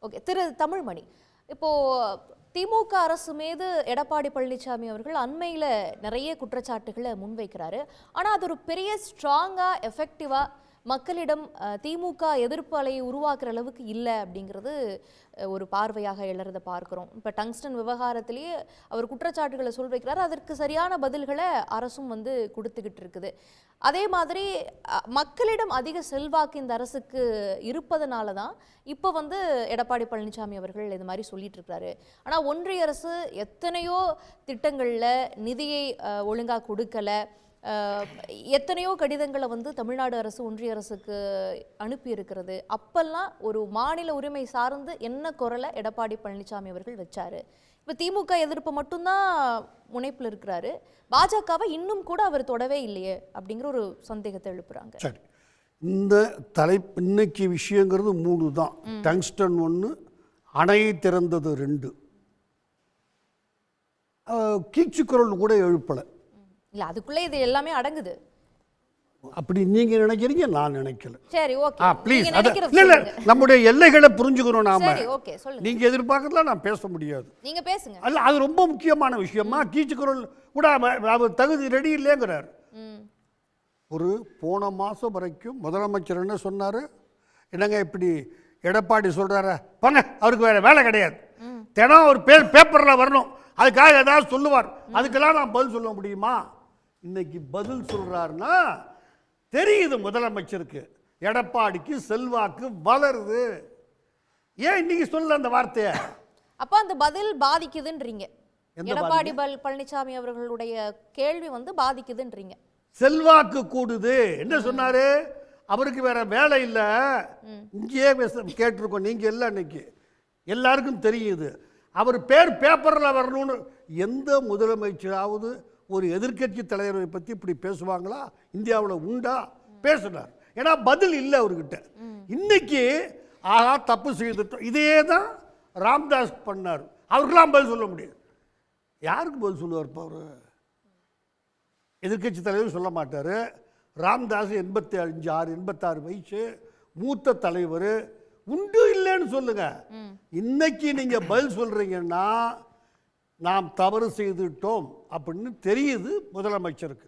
Okay, திரு தமிழ்மணி, இப்போ திமுக அரசு மீது எடப்பாடி பழனிசாமி அவர்கள் அண்மையில நிறைய குற்றச்சாட்டுகளை முன்வைக்கிறாரு. ஆனா அது ஒரு பெரிய ஸ்ட்ராங்கா எஃபெக்டிவா மக்களிடம் திமுக எதிர்ப்பு அலையை உருவாக்குற அளவுக்கு இல்லை அப்படிங்கிறது ஒரு பார்வையாக எழறதை பார்க்கிறோம். இப்போ டங்ஸ்டன் விவகாரத்திலேயே அவர் குற்றச்சாட்டுகளை வைக்கிறார், அதற்கு சரியான பதில்களை அரசும் கொடுத்துக்கிட்டு இருக்குது. அதே மாதிரி மக்களிடம் அதிக செல்வாக்கு இந்த அரசுக்கு இருப்பதனால தான் இப்போ எடப்பாடி பழனிசாமி அவர்கள் இது மாதிரி சொல்லிட்டு இருக்கிறாரு. ஆனால் ஒன்றிய அரசு எத்தனையோ திட்டங்களில் நிதியை ஒழுங்காக கொடுக்கல, எத்தனையோ கடிதங்களை தமிழ்நாடு அரசு ஒன்றிய அரசுக்கு அனுப்பி இருக்கிறது. அப்பெல்லாம் ஒரு மாநில உரிமை சார்ந்து என்ன குரலை எடப்பாடி பழனிசாமி அவர்கள் வச்சாரு. இப்போ திமுக எதிர்ப்பு மட்டும்தான் முனைப்பில் இருக்கிறாரு, பாஜகவை இன்னும் கூட அவர் தொடவே இல்லையே அப்படிங்கிற ஒரு சந்தேகத்தை எழுப்புறாங்க. சரி, இந்த தலைப்பு இன்னைக்கு விஷயங்கிறது 3 தான். டங்ஸ்டன் 1, அணையை திறந்தது 2, கீச்சு குரல் கூட எழுப்பலை. இல்ல, அதுக்குள்ளே இது எல்லாமே அடங்குது. அப்படி நீங்க நினைக்கிறீங்க, நான் நினைக்கல. சரி, ஓகே, ப்ளீஸ். இல்ல, நம்முடைய எல்லைகளை புரிஞ்சுக்கணும் நாம. சரி, ஓகே, சொல்லுங்க. நீங்க எதிர்பார்க்கறதுல நான் பேச முடியாது, நீங்க பேசுங்க. அல்ல, அது ரொம்ப முக்கியமான விஷயமா. கீச்சு குரல் கூட அவர் தகுதி ரெடி இல்லைங்கிறார். ஒரு போன மாசம் வரைக்கும் முதலமைச்சர் என்ன சொன்னாரு, என்னங்க இப்படி எடப்பாடி சொல்றாரு, போங்க, அவருக்கு வேற வேலை கிடையாது, தினம் ஒரு பேப்பர்ல வரணும், அதுக்காக ஏதாவது சொல்லுவார், அதுக்கெல்லாம் நான் பதில் சொல்ல முடியுமா? இன்னைக்கு பதில் சொல்றாருன்னா தெரியுது முதலமைச்சருக்கு எடப்பாடிக்கு செல்வாக்கு வளருது. ஏன் இன்னைக்கு சொல்ல அந்த வார்த்தையை? அப்ப அந்த பதில் பாதிக்குதுன்றீங்க. எடப்பாடி பழனிசாமி அவர்களுடைய கேள்வி பாதிக்குதுன்றீங்க. செல்வாக்கு கூடுது. என்ன சொன்னாரு, அவருக்கு வேற வேலை இல்லை, இங்கேயே கேட்டிருக்கோம், நீங்க எல்லாம் இன்னைக்கு எல்லாருக்கும் தெரியுது, அவர் பேப்பரில் வரணும்னு. எந்த முதலமைச்சராவது ஒரு எதிர்க்கட்சி தலைவரை பற்றி இப்படி பேசுவாங்களா? இந்தியாவில் உண்டா? பேசினார். ஏன்னா பதில் இல்லை அவர்கிட்ட. இன்னைக்கு ஆகா தப்பு செய்துட்டோம், இதே தான் ராம்தாஸ் பண்ணார், அவருக்கெல்லாம் பதில் சொல்ல முடியாது. யாருக்கு பதில் சொல்லுவார்? அவர் எதிர்க்கட்சி தலைவர் சொல்ல மாட்டார். ராம்தாஸ் 85, 86 வயசு, மூத்த தலைவர், உண்டு இல்லைன்னு சொல்லுங்க. இன்னைக்கு நீங்க பதில் சொல்றீங்கன்னா நாம் தவறு செய்துட்டோம் அப்படின்னு தெரியுது முதலமைச்சருக்கு.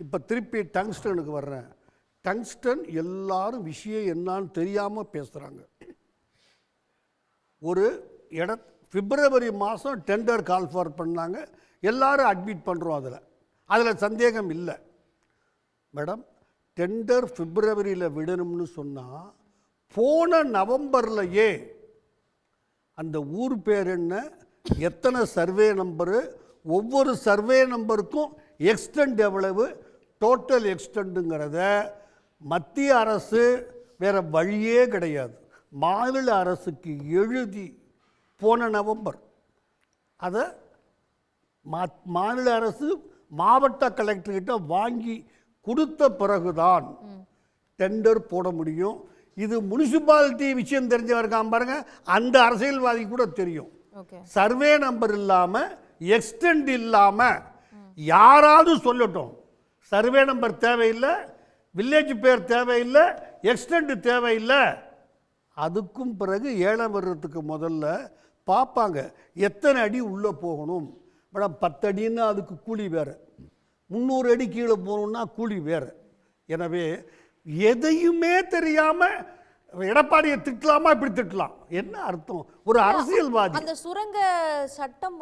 இப்போ திருப்பி டங்ஸ்டனுக்கு வர்றேன். டங்ஸ்டன் எல்லாரும் விஷயம் என்னான்னு தெரியாம பேசுறாங்க. ஒரு பிப்ரவரி மாதம் டெண்டர் கால் ஃபார் பண்ணாங்க, எல்லாரும் அட்மிட் பண்ணுறோம், அதில் சந்தேகம் இல்லை. மேடம், டெண்டர் பிப்ரவரியில் விடணும்னு சொன்னால் போன நவம்பர்லையே அந்த ஊர் பேர் என்ன, எத்தனை சர்வே நம்பரு, ஒவ்வொரு சர்வே நம்பருக்கும் எக்ஸ்டெண்ட் எவ்வளவு, டோட்டல் எக்ஸ்டெண்டுங்கிறத மத்திய அரசு வேற வழியே கிடையாது, மாநில அரசுக்கு எழுதி போன நவம்பர் அதை மாநில அரசு மாவட்ட கலெக்டர்கிட்ட வாங்கி கொடுத்த பிறகுதான் டெண்டர் போட முடியும். இது முனிசிபாலிட்டி விஷயம் தெரிஞ்சவருக்காம பாருங்க, அந்த அரசியல்வாதி கூட தெரியும். சர்வே நம்பர் இல்லாம எக்ஸ்டெண்ட் இல்லாம யாராவது சொல்லட்டும், சர்வே நம்பர் தேவையில்லை, வில்லேஜ் பேர் தேவையில்லை, எக்ஸ்டெண்ட் தேவையில்லை. அதுக்கும் பிறகு ஏலம் வர்றதுக்கு முதல்ல பார்ப்பாங்க எத்தனை அடி உள்ளே போகணும். மேடம் 10 அடின்னா அதுக்கு கூலி வேறு, 300 அடி கீழே போகணுன்னா கூலி வேறு. எனவே எதையுமே தெரியாம எடப்பாடியை திட்டலாமா? இப்படி திட்டலாம், என்ன அர்த்தம்? ஒரு அரசியல்வாதி. அந்த சுரங்க சட்டம்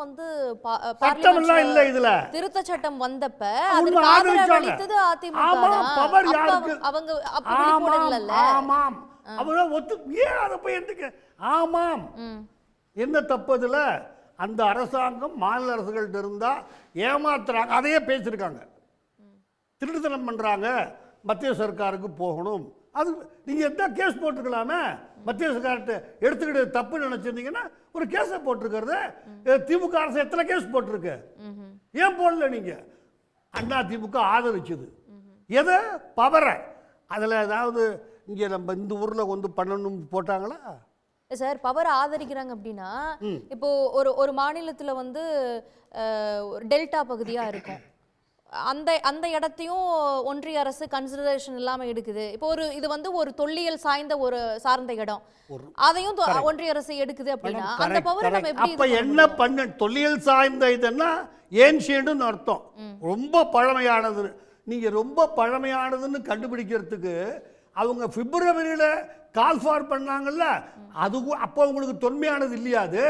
சட்டம் எல்லாம் இல்ல, இதுல திருத்த சட்டம் வந்தப்ப அதுக்கு ஆதரவு அளித்தது அதிமுக. பவர் யாருக்கு? அவங்க அப்படி போடல. ஆமாம், அவங்க ஏன் அதை போய் எதுக்கு? ஆமாம், என்ன தப்பு அதுல? அந்த அரசாங்கம் மாநில அரசுகள்கிட்ட இருந்தா ஏமாத்துறாங்க, அதையே பேசியிருக்காங்க, திருட்டுத்தனம் பண்றாங்க, மத்திய சர்க்காருக்கு போகணும். அது நீங்க எந்த கேஸ் போட்டிருக்கலாமே, மத்திய சர்க்கார்ட்ட எடுத்துக்கிட்டு தப்பு நினைச்சிருந்தீங்கன்னா ஒரு கேஸை போட்டிருக்கிறது. திமுக அரசு எத்தனை கேஸ் போட்டிருக்கு, ஏன் போடல? நீங்க அண்ணா திமுக ஆதரிச்சது எதை? பவரை. அதுல ஏதாவது இங்க நம்ம இந்த ஊர்ல பண்ணணும் போட்டாங்களா? சார், பவர் ஆதரிக்கிறாங்க அப்படின்னா இப்போ ஒரு மாநிலத்தில் டெல்டா பகுதியாக இருக்கும், அந்த அந்த இடத்தையும் ஒன்றிய அரசு கன்சிடரேஷன் இல்லாம எடுக்குது. இப்போ இது வந்து ஒரு தொல்லியல் சார்ந்த இடம், அதையும் ஒன்றிய அரசு எடுக்குது அப்படின்னா அந்த பவர் நம்ம எப்படி அப்ப என்ன பண்ண? தொல்லியல் சார்ந்த இதுன்னா ஏன்ஷியன்ட்னு அர்த்தம், ரொம்ப பழமையானது. நீங்க ரொம்ப பழமையானதுன்னு கண்டுபிடிக்கிறதுக்கு அவங்க பிப்ரவரியில கால் ஃபார் பண்ணாங்கல்ல, அது அப்ப உங்களுக்கு தொன்மையானது இல்லையா? அது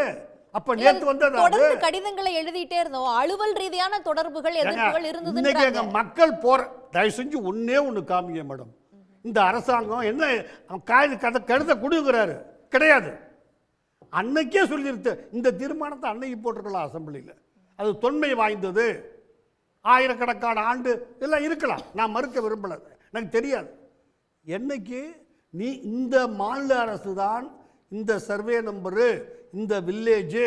அப்ப நேத்து வந்தது. தொடர்ந்து கடிதங்களை எழுதிட்டே இருந்தோம், அலுவல் ரீதியான தொடர்புகள் எதிர்ப்புகள் இருந்தது. இன்னைக்கு எங்க மக்கள் போற தயவு செஞ்சு ஒன்னே ஒண்ணு காமிங்க மேடம். இந்த அரசாங்கம் என்ன கருத்தை கொடுக்குறாரு கிடையாது. அன்னைக்கே சொல்லிருச்சு இந்த தீர்மானத்தை அன்னைக்கு போட்டிருக்கலாம் அசம்பிளியில். அது தொன்மை வாய்ந்தது, ஆயிரக்கணக்கான ஆண்டு எல்லாம் இருக்கலாம், நான் மறுக்க விரும்பல, எனக்கு தெரியாது. என்னைக்கு நீ இந்த மாநில அரசு தான் இந்த சர்வே நம்பரு, இந்த வில்லேஜ்,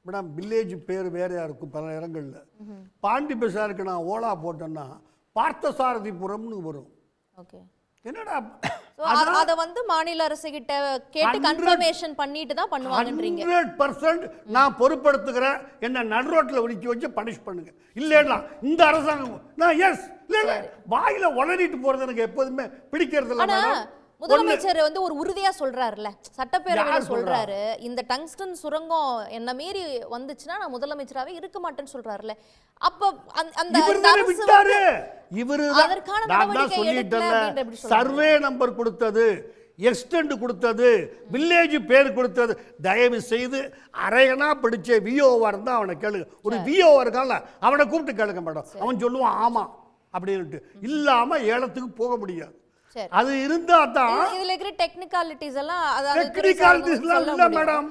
மேடம் வில்லேஜ் பேர் வேறையா இருக்கும் பல இடங்கள்ல. பாண்டி பசாருக்கு நான் ஓலா போட்டேன்னா பார்த்தசாரதிபுரம்னு வரும். என்னடா அத வந்து மாநில அரசு கிட்ட கேட்டு கன்ஃபர்மேஷன் பண்ணிட்டு தான் பண்ணுவாங்கன்றீங்க? 100% நான் பொறுப்படுத்துகிறேன். என்ன நடுரோட்ல ஒதுக்கி வச்சு பனிஷ் பண்ணுங்க. இல்லைன்னா இந்த அரசாங்கம் நான் எஸ் இல்ல வாயில உளறிட்டு போறது எனக்கு எப்போதுமே பிடிக்கிறது இல்லை. முதலமைச்சர் வந்து ஒரு உறுதியா சொல்றாருல்ல, சட்டப்பேரவையில சொல்றாரு, இந்த டங்ஸ்டன் சுரங்கம் என்ன மீறி வந்துச்சுன்னா நான் முதலமைச்சராவே இருக்க மாட்டேன்னு சொல்றாருல்ல. அப்ப அந்த சர்வே நம்பர் கொடுத்தது, எக்ஸ்டெண்ட் கொடுத்தது, வில்லேஜ் பேர் கொடுத்தது, தயவு செய்து அரையனா படிச்ச விஓவா இருந்தா அவனை கேளுங்க. ஒரு விஓவா இருக்கான்ல அவனை கூப்பிட்டு கேளுங்க மேடம், அவன் சொல்லுவான் ஆமா அப்படின்ட்டு. இல்லாம ஏலத்துக்கு போக முடியாது. அது இருந்தா தான் இதுல இருக்கிற டெக்னிகாலிட்டிஸ் எல்லாம், அதாவது டெக்னிகாலிட்டிஸ் இல்ல மேடம்,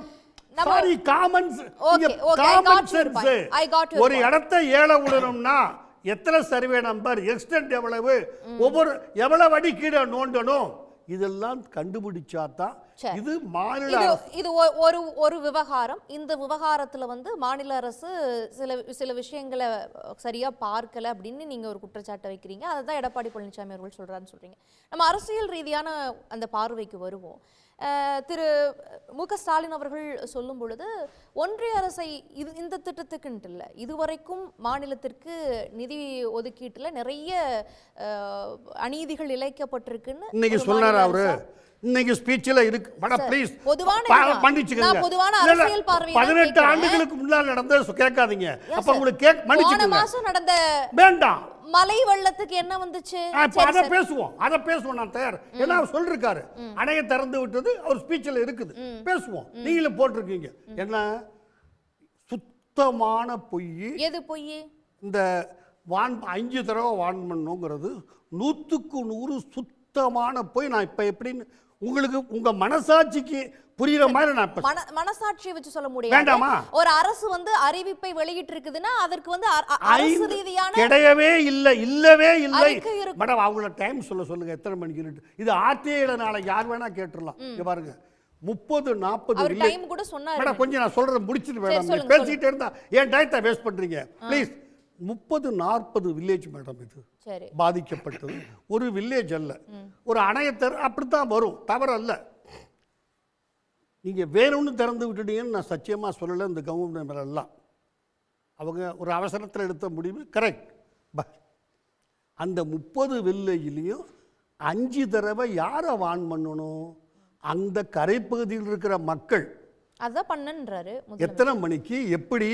சாரி காமன் சென்ஸ். ஒரு இடத்தை ஏல விடணும்னா எத்தனை சர்வே நம்பர், எக்ஸ்டெண்ட் எவ்வளவு, ஒவ்வொரு எவ்வளவு அடி கீழே நோண்டணும், இதெல்லாம் கண்டுபிடிச்சா தான் இது மாநில. இது ஒரு விவகாரம். இந்த விவகாரத்துல வந்து மாநில அரசு சில விஷயங்களை சரியா பார்க்கல அப்படின்னு நீங்க ஒரு குற்றச்சாட்டை வைக்கிறீங்க. அதுதான் எடப்பாடி பழனிசாமி அவர்கள் சொல்றாருன்னு சொல்றீங்க. நம்ம அரசியல் ரீதியான அந்த பார்வைக்கு வருவோம். திரு மு.க. ஸ்டாலின் அவர்கள் சொல்லும் பொழுது ஒன்றிய அரசை இந்த திட்டத்துக்குன்ட்டு இல்லை, இதுவரைக்கும் மாநிலத்திற்கு நிதி ஒதுக்கீட்டுல நிறைய அநீதிகள் இழைக்கப்பட்டிருக்குன்னு இன்னைக்கு சொன்னார் அவரு. இன்னைக்கு ஸ்பீச்ல இருக்கு மேடம், ப்ளீஸ் மன்னிச்சுக்கங்க. பொதுவான அரசியல் பார்வை 18 ஆண்டுகளுக்கு முன்னால் நடந்தது கேட்காதீங்க. அப்ப உங்களுக்கு மன்னிச்சுக்கங்க. போன மாசம் நடந்த வேண்டாம் மலை வெள்ளத்துக்கு என்ன வந்துச்சு அத பேசுவோம் நான் தயார். ஏன்னா அவர் சொல்லிருக்காரு அணையை திறந்து விட்டது, அவர் ஸ்பீச்ல இருக்குது, பேசுவோம். நீங்களும் போட்டிருக்கீங்க. என்ன சுத்தமான பொய். எது பொய்? இந்த 5 தடவை வான் பண்ணுங்கிறது 100க்கு 100 சுத்தமான பொய். நான் இப்ப எப்படின்னு உங்களுக்கு உங்க மனசாட்சிக்கு புரியுற மாதிரி நான் மனசாட்சியை வச்சு சொல்ல முடியாது. ஒரு அரசு வந்து அறிவிப்பை வெளியிட்டு இருக்குதுன்னா அதற்கு வந்து அரசு ரீதியான கிடையவே இல்லை, இல்லவே இல்லை மேடம். அவங்கள டைம் சொல்லுங்க எத்தனை மணிக்கு. இது ஆர்டிஐல நாளைக்கு யார் வேணா கேட்டுடலாம். இங்க பாருங்க 30-40 டைம் கூட சொன்னாரு மேடம். கொஞ்சம் நான் சொல்றத முடிச்சிட்டு மேடம், பேசிட்டே இருந்தா ஏன் டயத்தை வேஸ்ட் பண்றீங்க ப்ளீஸ். 30-40 வில்லேஜ் மேடம் இது பாதிக்கப்பட்டது. ஒரு வில்லேஜ் அல்ல, ஒரு அணையத்தர் அப்படித்தான் வரும், தவறல்ல. நீங்க வேணும்னு திறந்து விட்டுட்டீங்கன்னு நான் சத்தியமா சொல்லலை. இந்த கவர்மெண்ட் மேலாம் அவங்க ஒரு அவசரத்தில் எடுத்த முடிவு கரெக்ட். அந்த 30 வில்லேஜ்லையும் 5 தடவை யாரை வான் பண்ணணும்? அந்த கரைப்பகுதியில் இருக்கிற மக்கள். அதான் பண்ணன்றாரு. எத்தனை மணிக்கு, எப்படி,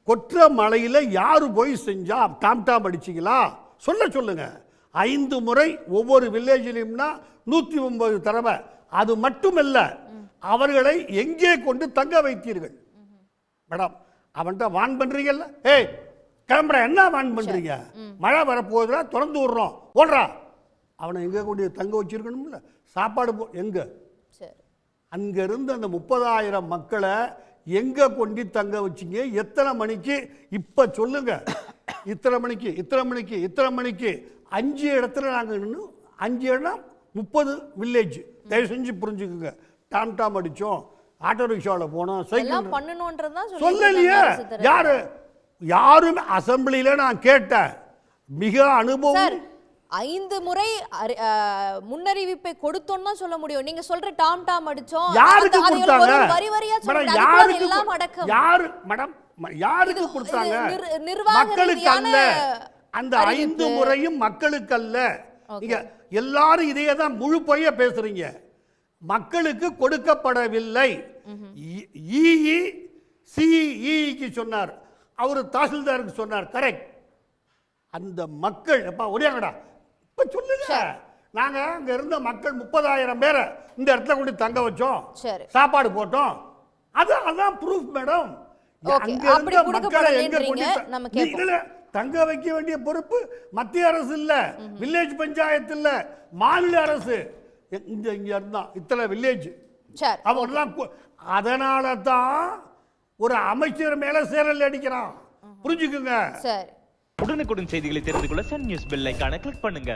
கொற்ற மலையில யாரு போய் செஞ்சா, டாம் அடிச்சிங்களா சொல்லுங்க. 5 முறை ஒவ்வொரு வில்லேஜிலும்னா 109 தடவை. அது மட்டுமல்ல, அவர்களை எங்கே கொண்டு தங்க வைத்தீர்கள் மேடம்? அவன்கிட்ட வான் பண்றீங்கல்ல, ஏய் கிளம்புற, என்ன வான் பண்றீங்க? மழை வரப்போகுதுடா, திறந்து விடுறோம், ஓடுறா. அவனை எங்க கொண்டு தங்க வச்சிருக்கணும்ல, சாப்பாடு எங்க? அங்கிருந்து அந்த 30,000 மக்களை எங்க கொண்டு தங்க வச்சிங்க? எத்தனை மணிக்கு? இப்ப சொல்லுங்க. இத்தனை மணிக்கு 5 இடத்துல நாங்க நின்று, 5 இடம் 30 வில்லேஜ். தயவு செஞ்சு புரிஞ்சுக்குங்க. டாம் அடிச்சோம், ஆட்டோ ரிக்ஷாவில் போனோம், சைக்கிள் சொல்லலையே. யாரும் அசம்பிளியில நான் கேட்டேன். மிக அனுபவம். 5 முறை முன்னறிவிப்பை கொடுத்தோம்னா சொல்ல முடியும். நீங்க சொல்ற டாம் அடிச்சோம், யாருக்கு கொடுத்தாங்க? வரி வரியா சொல்றாங்க. யாரு மேடம், யாருக்கு கொடுத்தாங்க? மக்களுக்கு அல்ல, அந்த 5 முறையும் மக்களுக்கு அல்ல. நீங்க எல்லாரும் இதையே தான் முழு பொய்ய பேசுறீங்க. மக்களுக்கு கொடுக்கப்படவில்லை. சிஇக்கு சொன்னார், அவர் தாசில்தாருக்கு சொன்னார், கரெக்ட். அந்த மக்கள் எப்பா ஒடியாங்கடா இப்ப சொல்லுங்க. நாங்க அங்க இருந்த மக்கள் 30,000 பேரை இந்த இடத்துல கொண்டு தங்க வச்சோம், சாப்பாடு போட்டோம். அதான் ப்ரூஃப் மேடம். அங்க இருந்த மக்களை எங்க கொண்டு தங்க வைக்க வேண்டிய பொறுப்பு மத்திய அரசு இல்ல, வில்லேஜ் பஞ்சாயத்து இல்ல, மாநில அரசு. இங்க இருந்தா இத்தனை வில்லேஜ் அவங்கெல்லாம். அதனால தான் ஒரு அமைச்சர் மேல சேரல் அடிக்கிறான். புரிஞ்சுக்குங்க. உடனுக்குடன் செய்திகளை தெரிந்து கொள்ள சன் நியூஸ் பெல் ஐகானை கிளிக் பண்ணுங்க.